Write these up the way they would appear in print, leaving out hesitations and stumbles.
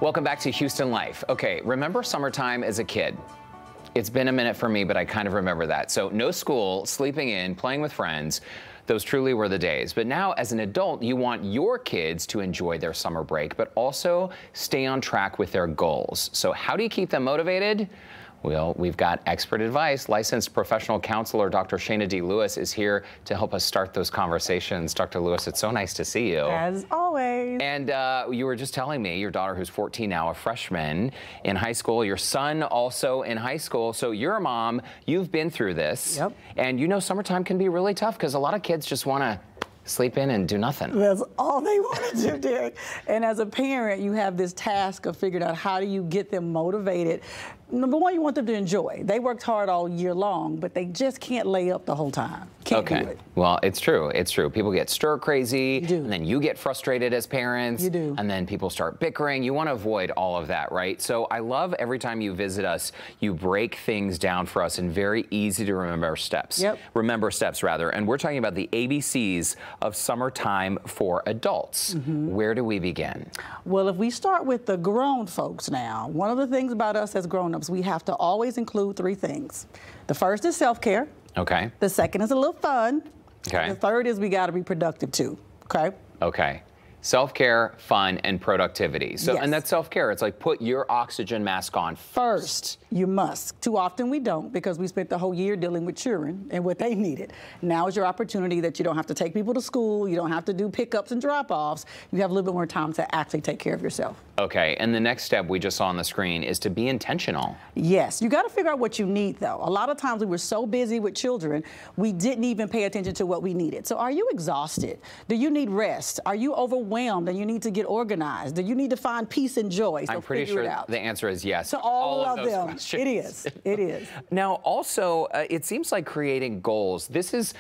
Welcome back to Houston Life. Okay, remember summertime as a kid? It's been a minute for me, but I kind of remember that. So no school, sleeping in, playing with friends. Those truly were the days. But now as an adult, you want your kids to enjoy their summer break, but also stay on track with their goals. So how do you keep them motivated? Well, we've got expert advice. Licensed professional counselor Dr. Shana Lewis is here to help us start those conversations. Dr. Lewis, it's so nice to see you. As always. And you were just telling me your daughter, who's 14 now, a freshman in high school, your son also in high school. So you're a mom, you've been through this. Yep. And you know summertime can be really tough because a lot of kids just want to sleep in and do nothing. That's all they want to do, Derek. And as a parent, you have this task of figuring out how do you get them motivated. Number one, you want them to enjoy. They worked hard all year long, but they just can't lay up the whole time. Can't do it. Well, it's true. It's true. People get stir crazy, and then you get frustrated as parents. You do. And then people start bickering. You want to avoid all of that, right? So I love every time you visit us, you break things down for us in very easy to remember steps. Yep. Remember steps, rather. And we're talking about the ABCs of summertime for adults. Where do we begin? Well, if we start with the grown folks now, one of the things about us as grown-ups, we have to always include three things. The first is self-care. Okay. The second is a little fun. Okay. The third is we got to be productive too. Okay. Okay. Self-care, fun, and productivity. So, Yes. and that's self-care. It's like put your oxygen mask on First, you must. Too often we don't because we spent the whole year dealing with children and what they needed. Now is your opportunity that you don't have to take people to school, you don't have to do pickups and drop-offs. You have a little bit more time to actually take care of yourself. Okay, and the next step we just saw on the screen is to be intentional. Yes, you got to figure out what you need though. A lot of times we were so busy with children, we didn't even pay attention to what we needed. So are you exhausted? Do you need rest? Are you overwhelmed and you need to get organized? Do you need to find peace and joy? So I'm pretty sure it out. the answer is yes. To all of those them. questions. It is. It is. Now, also, it seems like creating goals. This is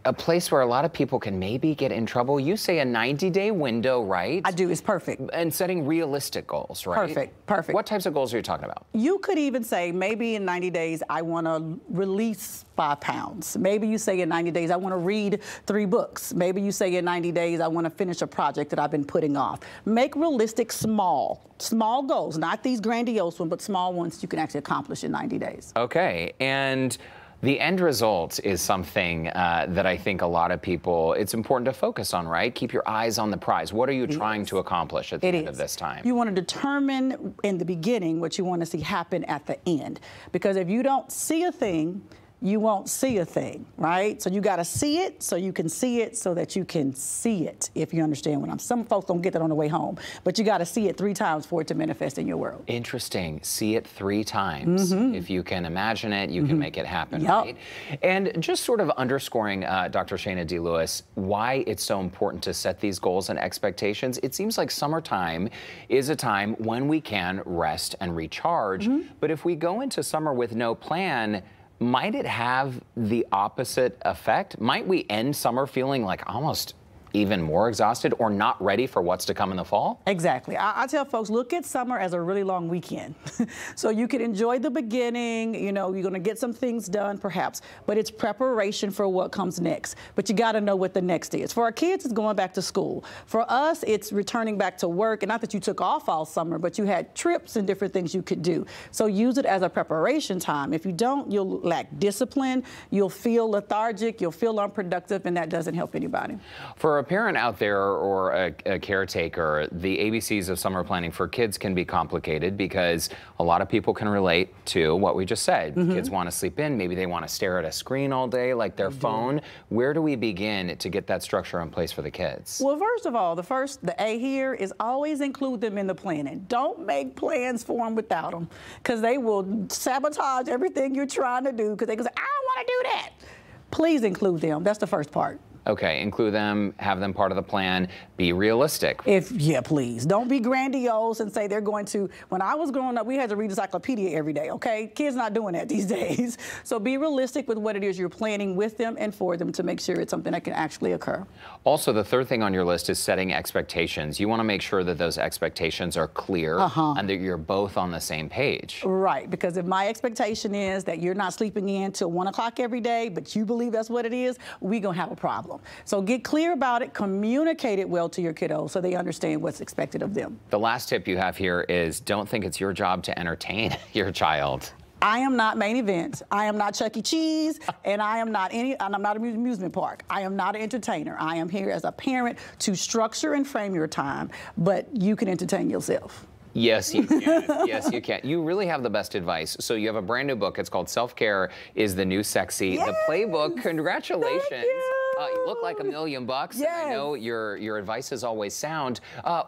a place where a lot of people can maybe get in trouble. You say a 90-day window, right? I do. It's perfect. And setting realistic goals, right? Perfect. Perfect. What types of goals are you talking about? You could even say maybe in 90 days I want to release 5 pounds. Maybe you say in 90 days I want to read 3 books. Maybe you say in 90 days I want to finish a project that I've been putting off. Make realistic small goals, not these grandiose ones, but small ones you can actually accomplish in 90 days. Okay, and the end result is something that I think a lot of people, it's important to focus on, right? Keep your eyes on the prize. What are you trying to accomplish at the end of this time? You want to determine in the beginning what you want to see happen at the end. Because if you don't see a thing, you won't see a thing, right? So you got to see it so you can see it so that you can see it, if you understand what I'm saying. Some folks don't get that on the way home, but you got to see it 3 times for it to manifest in your world. Interesting. See it 3 times. If you can imagine it, you can make it happen, right? And just sort of underscoring, Dr. Shana Lewis, why it's so important to set these goals and expectations. It seems like summertime is a time when we can rest and recharge. But if we go into summer with no plan, might it have the opposite effect? Might we end summer feeling like almost even more exhausted or not ready for what's to come in the fall? Exactly. I tell folks, look at summer as a really long weekend. So you can enjoy the beginning, you know, you're going to get some things done perhaps, but it's preparation for what comes next. But you got to know what the next is. For our kids, it's going back to school. For us, it's returning back to work. And not that you took off all summer, but you had trips and different things you could do. So use it as a preparation time. If you don't, you'll lack discipline, you'll feel lethargic, you'll feel unproductive, and that doesn't help anybody. For a parent out there or a caretaker, the ABCs of summer planning for kids can be complicated because a lot of people can relate to what we just said. Kids want to sleep in, maybe they want to stare at a screen all day like their phone. Where do we begin to get that structure in place for the kids? Well, first of all, the A here is always include them in the planning. Don't make plans for them without them because they will sabotage everything you're trying to do because they can say, I don't want to do that. Please include them. That's the first part. Okay, include them, have them part of the plan, be realistic. Yeah, please. Don't be grandiose and say they're going to, when I was growing up, we had to read encyclopedia every day, okay? Kids not doing that these days. So be realistic with what it is you're planning with them and for them to make sure it's something that can actually occur. Also, the third thing on your list is setting expectations. You want to make sure that those expectations are clear and that you're both on the same page. Right, because if my expectation is that you're not sleeping in till 1 o'clock every day, but you believe that's what it is, we're going to have a problem. yourself. So get clear about it, communicate it well to your kiddos so they understand what's expected of them. The last tip you have here is don't think it's your job to entertain your child. I am not Main Event. I am not Chuck E. Cheese, and I'm not an amusement park. I am not an entertainer. I am here as a parent to structure and frame your time, but you can entertain yourself. Yes, you can. Yes, you can. You really have the best advice. So you have a brand new book. It's called Self-Care is the New Sexy. Yes. The playbook, congratulations. Thank you. You look like $1 million. Yes. And I know your advice is always sound.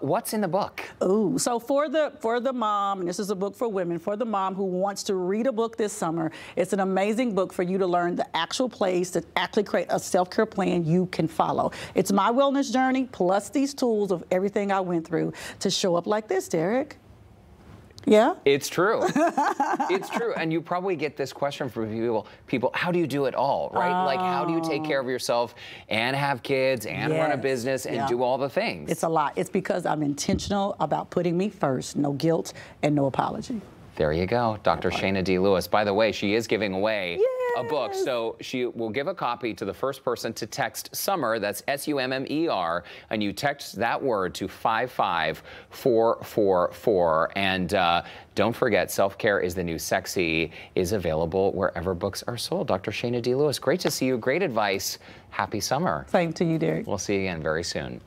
What's in the book? Ooh, so for the mom, and this is a book for women, for the mom who wants to read a book this summer, it's an amazing book for you to learn the actual place to actually create a self-care plan you can follow. It's my wellness journey plus these tools of everything I went through to show up like this, Derek. Yeah? It's true. It's true. And you probably get this question from people, how do you do it all, right? Like, how do you take care of yourself and have kids and run a business and do all the things? It's a lot. It's because I'm intentional about putting me first. No guilt and no apology. There you go, Dr. Shana D. Lewis. By the way, she is giving away a book, so she will give a copy to the first person to text SUMMER, that's S-U-M-M-E-R, and you text that word to 55444. And don't forget, Self-Care is the New Sexy is available wherever books are sold. Dr. Shana D. Lewis, great to see you. Great advice. Happy summer. Same to you, Derek. We'll see you again very soon.